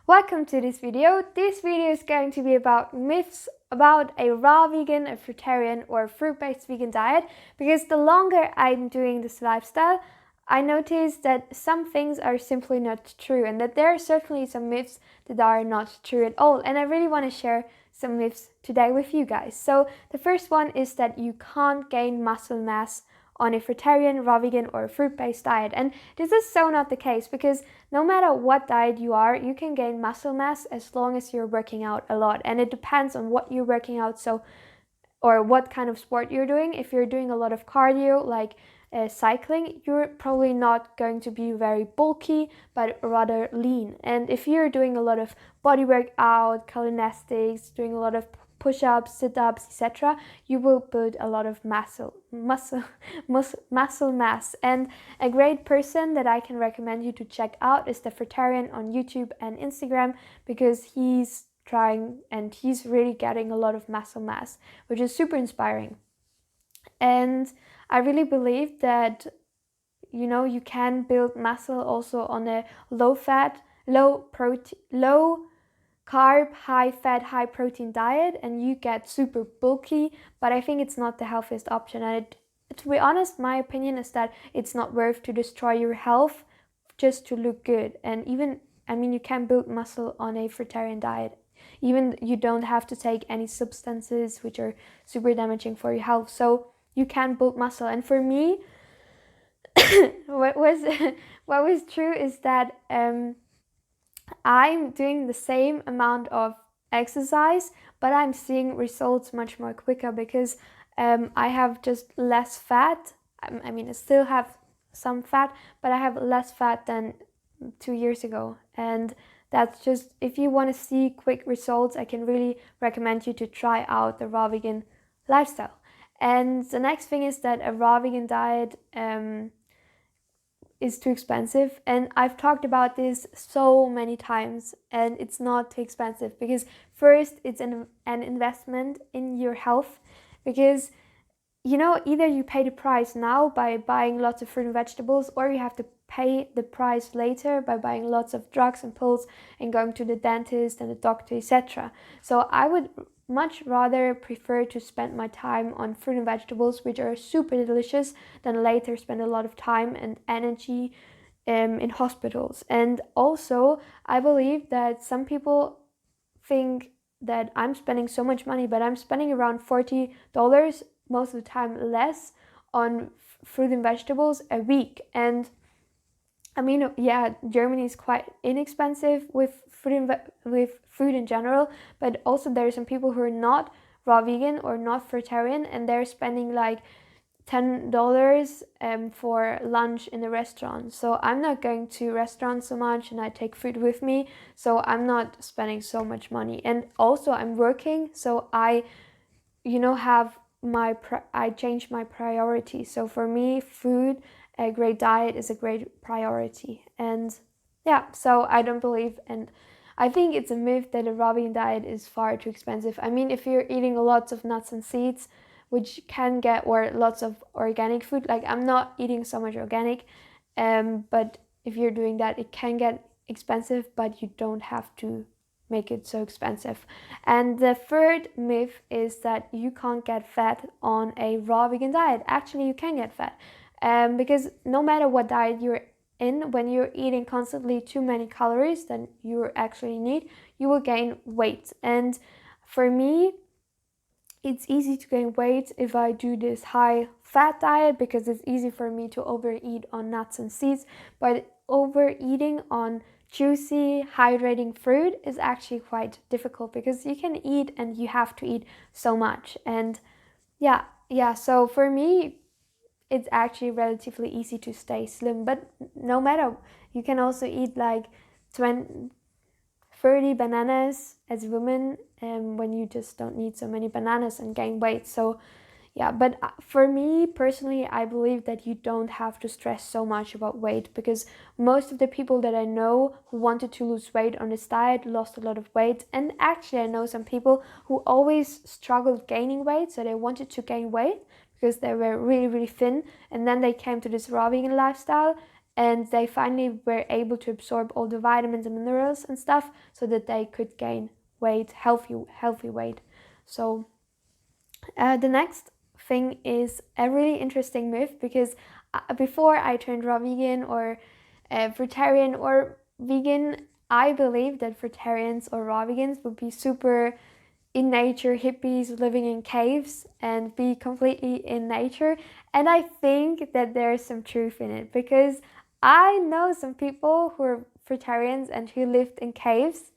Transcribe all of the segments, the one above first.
Welcome to this video. This video is going to be about myths about a raw vegan, a fruitarian or fruit-based vegan diet, because the longer I'm doing this lifestyle, I notice that some things are simply not true and that there are certainly some myths that are not true at all. And I really want to share some myths today with you guys. So the first one is that you can't gain muscle mass on a fruitarian, raw vegan or fruit-based diet. And this is so not the case, because no matter what diet you are, you can gain muscle mass as long as you're working out a lot. And it depends on what you're working out, or what kind of sport you're doing. If you're doing a lot of cardio, like cycling, you're probably not going to be very bulky, but rather lean. And if you're doing a lot of body workout, calisthenics, doing a lot of push-ups, sit-ups, etc., you will build a lot of muscle mass. And a great person that I can recommend you to check out is the Fruitarian on YouTube and Instagram, because he's trying and he's really getting a lot of muscle mass, which is super inspiring. And I really believe that you can build muscle also on a low fat, low carb, high fat, high protein diet, and you get super bulky. But I think it's not the healthiest option. And to be honest, my opinion is that it's not worth to destroy your health just to look good. And you can build muscle on a fruitarian diet. Even you don't have to take any substances which are super damaging for your health. So you can build muscle. And for me, what was true is that I'm doing the same amount of exercise, but I'm seeing results much more quicker, because I have just less fat. I still have some fat, but I have less fat than 2 years ago. And that's just, if you want to see quick results, I can really recommend you to try out the raw vegan lifestyle. And the next thing is that a raw vegan diet is too expensive. And I've talked about this so many times, and it's not too expensive, because first, it's an investment in your health, because either you pay the price now by buying lots of fruit and vegetables, or you have to pay the price later by buying lots of drugs and pills and going to the dentist and the doctor, etc. So I would much rather prefer to spend my time on fruit and vegetables, which are super delicious, than later spend a lot of time and energy in hospitals. And also, I believe that some people think that I'm spending so much money, but I'm spending around $40, most of the time less, on fruit and vegetables a week. And Germany is quite inexpensive with food in general, but also there are some people who are not raw vegan or not fruitarian, and they're spending like $10 for lunch in a restaurant. So I'm not going to restaurants so much, and I take food with me, so I'm not spending so much money. And also I'm working, so I change my priorities. So for me, food, a great diet is a great priority. And so I don't believe, and I think it's a myth that a raw vegan diet is far too expensive. If you're eating lots of nuts and seeds, which can get, or lots of organic food, like I'm not eating so much organic, but if you're doing that, it can get expensive, but you don't have to make it so expensive. And the third myth is that you can't get fat on a raw vegan diet. Actually, you can get fat, because no matter what diet you're in, when you're eating constantly too many calories than you actually need, you will gain weight. And for me, it's easy to gain weight if I do this high fat diet, because it's easy for me to overeat on nuts and seeds. But overeating on juicy, hydrating fruit is actually quite difficult, because you can eat and you have to eat so much. And so for me, it's actually relatively easy to stay slim. But no matter, you can also eat like 30 bananas as a woman, when you just don't need so many bananas and gain weight. So but for me personally, I believe that you don't have to stress so much about weight, because most of the people that I know who wanted to lose weight on this diet lost a lot of weight. And actually, I know some people who always struggled gaining weight, so they wanted to gain weight because they were really, really thin, and then they came to this raw vegan lifestyle, and they finally were able to absorb all the vitamins and minerals and stuff so that they could gain weight, healthy weight. So the next thing is a really interesting myth, because before I turned raw vegan or fruitarian or vegan, I believed that fruitarians or raw vegans would be super in nature hippies living in caves and be completely in nature. And I think that there's some truth in it, because I know some people who are fruitarians and who lived in caves,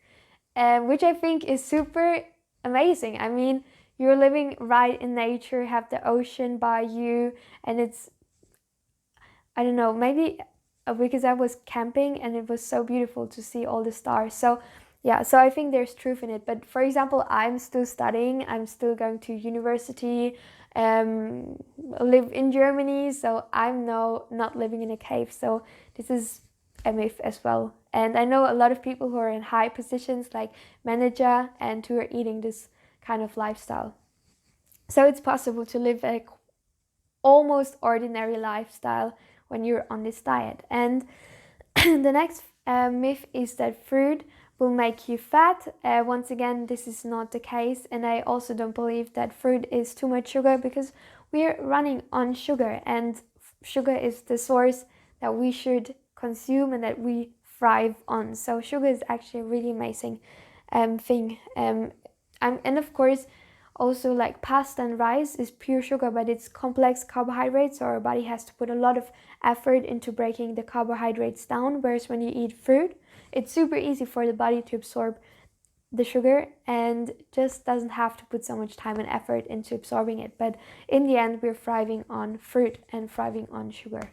which I think is super amazing. I mean, you're living right in nature, have the ocean by you, and it's, I don't know, maybe because I was camping and it was so beautiful to see all the stars. So yeah, so I think there's truth in it. But for example, I'm still studying, I'm still going to university, live in Germany, so I'm not living in a cave. So this is a myth as well. And I know a lot of people who are in high positions like manager and who are eating this kind of lifestyle. So it's possible to live a almost ordinary lifestyle when you're on this diet. And the next myth is that fruit will make you fat. Once again, this is not the case, and I also don't believe that fruit is too much sugar, because we're running on sugar, and sugar is the source that we should consume and that we thrive on. So sugar is actually a really amazing thing. And of course, also like pasta and rice is pure sugar, but it's complex carbohydrates, so our body has to put a lot of effort into breaking the carbohydrates down. Whereas when you eat fruit, it's super easy for the body to absorb the sugar and just doesn't have to put so much time and effort into absorbing it. But in the end, we're thriving on fruit and thriving on sugar.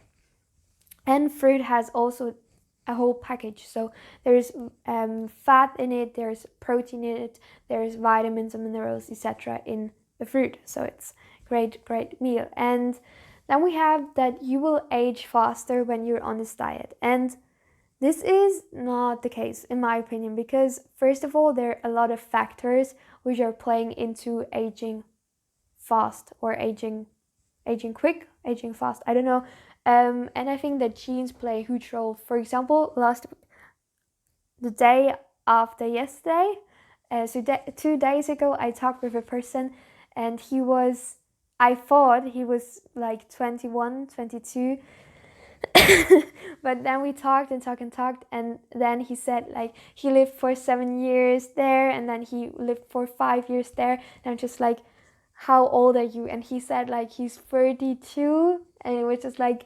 And fruit has also a whole package. So there's fat in it, there's protein in it, there's vitamins and minerals, etc. in the fruit. So it's great meal. And then we have that you will age faster when you're on this diet. And this is not the case, in my opinion, because first of all, there are a lot of factors which are playing into aging fast or aging quick, aging fast. I don't know. And I think that genes play a huge role. For example, the day after yesterday, 2 days ago, I talked with a person, and I thought he was like 21, 22. But then we talked, and then he said like he lived for 7 years there, and then he lived for 5 years there. And I'm just like, how old are you? And he said like he's 32, and it was just like,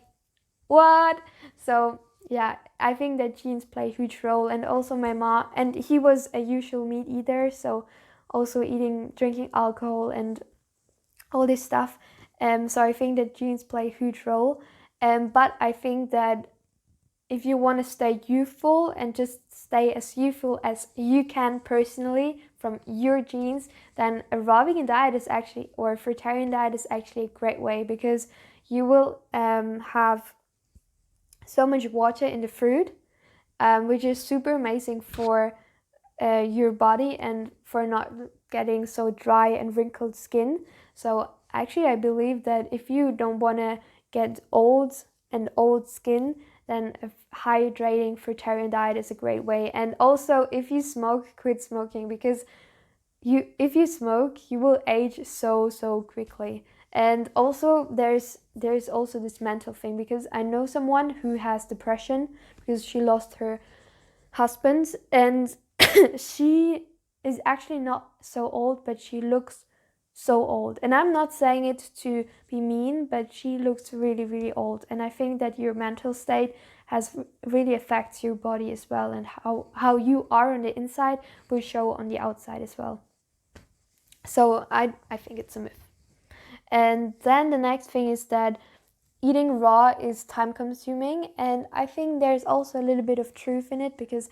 what? So yeah, I think that genes play a huge role. And also my mom, and he was a usual meat eater, so also drinking alcohol and all this stuff. So I think that genes play a huge role. But I think that if you want to stay youthful and just stay as youthful as you can personally from your genes, then a raw vegan diet is actually, or a fruitarian diet is actually a great way, because you will have so much water in the fruit, which is super amazing for your body and for not getting so dry and wrinkled skin. So actually, I believe that if you don't want to get old skin, then a hydrating fruitarian diet is a great way. And also, if you smoke, quit smoking, because if you smoke, you will age so quickly. And also there's also this mental thing, because I know someone who has depression because she lost her husband, and she is actually not so old, but she looks so old. And I'm not saying it to be mean, but she looks really old. And I think that your mental state really affects your body as well, and how you are on the inside will show on the outside as well. So I think it's a myth. And then the next thing is that eating raw is time consuming, and I think there's also a little bit of truth in it, because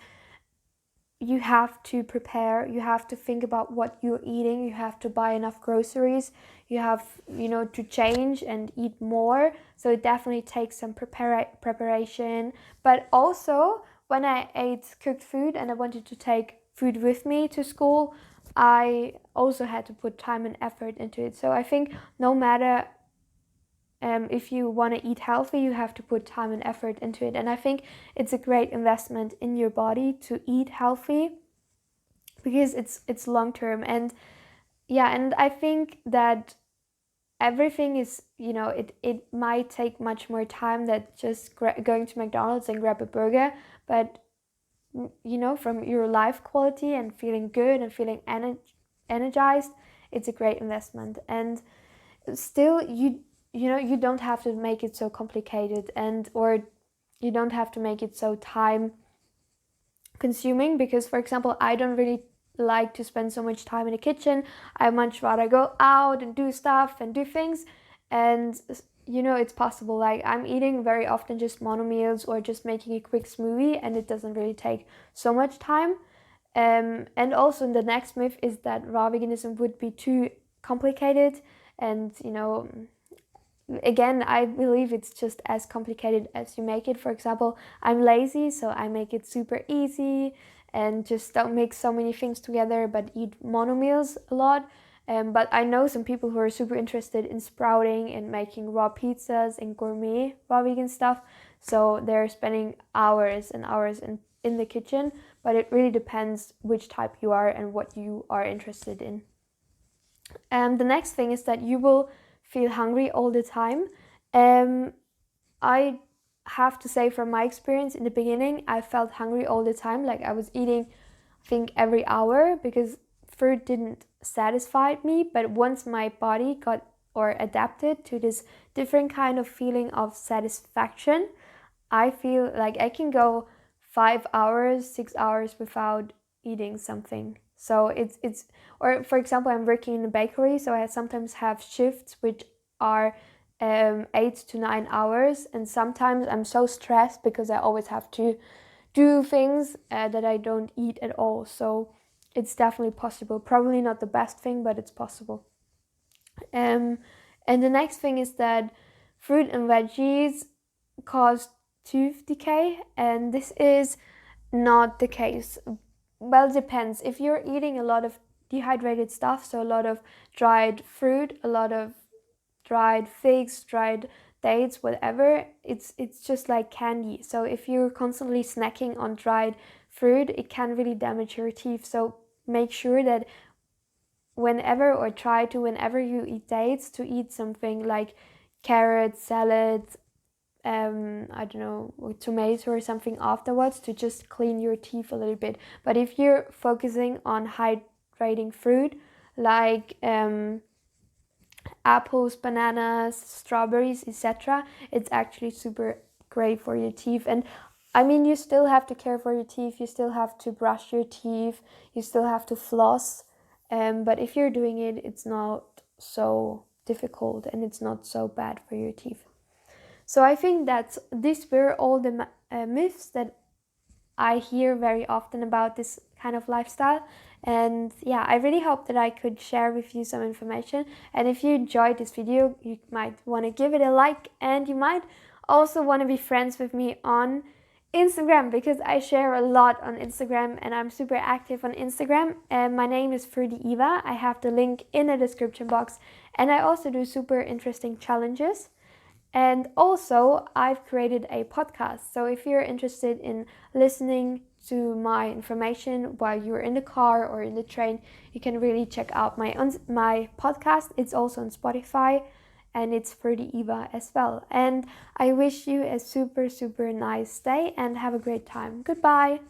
you have to prepare, you have to think about what you're eating, you have to buy enough groceries, you have to change and eat more. So it definitely takes some preparation. But also, when I ate cooked food and I wanted to take food with me to school, I also had to put time and effort into it. So I think no matter if you want to eat healthy, you have to put time and effort into it. And I think it's a great investment in your body to eat healthy, because it's long term. And yeah, and I think that everything is, it might take much more time than just going to McDonald's and grab a burger, but from your life quality and feeling good and feeling energized, it's a great investment. And still, you don't have to make it so complicated, and or you don't have to make it so time consuming, because for example, I don't really like to spend so much time in the kitchen. I much rather go out and do stuff and do things. And it's possible, like I'm eating very often just mono meals or just making a quick smoothie, and it doesn't really take so much time. And also the next myth is that raw veganism would be too complicated. And again, I believe it's just as complicated as you make it. For example, I'm lazy, so I make it super easy and just don't mix so many things together, but eat mono meals a lot. But I know some people who are super interested in sprouting and making raw pizzas and gourmet raw vegan stuff. So they're spending hours and hours in the kitchen, but it really depends which type you are and what you are interested in. The next thing is that you will feel hungry all the time. I have to say, from my experience in the beginning, I felt hungry all the time. Like I was eating, I think, every hour, because food didn't satisfy me. But once my body got or adapted to this different kind of feeling of satisfaction, I feel like I can go 5 hours, 6 hours without eating something. So it's or for example, I'm working in a bakery, so I sometimes have shifts which are 8 to 9 hours, and sometimes I'm so stressed because I always have to do things that I don't eat at all. So it's definitely possible. Probably not the best thing, but it's possible. And the next thing is that fruit and veggies cause tooth decay, and this is not the case. Well, it depends. If you're eating a lot of dehydrated stuff, so a lot of dried fruit, a lot of dried figs, dried dates, whatever, it's just like candy. So if you're constantly snacking on dried fruit, it can really damage your teeth. So make sure that whenever you eat dates, to eat something like carrots, salad, I don't know, tomato or something afterwards, to just clean your teeth a little bit. But if you're focusing on hydrating fruit, like apples, bananas, strawberries, etc., it's actually super great for your teeth. And I mean, you still have to care for your teeth, you still have to brush your teeth, you still have to floss, but if you're doing it, it's not so difficult and it's not so bad for your teeth. So I think that these were all the myths that I hear very often about this kind of lifestyle. And yeah, I really hope that I could share with you some information. And if you enjoyed this video, you might want to give it a like, and you might also want to be friends with me on Instagram, because I share a lot on Instagram and I'm super active on Instagram. And my name is Fruity Eva. I have the link in the description box, and I also do super interesting challenges. And also, I've created a podcast. So if you're interested in listening to my information while you're in the car or in the train, you can really check out my podcast. It's also on Spotify, and it's Fruity Eva as well. And I wish you a super, super nice day and have a great time. Goodbye.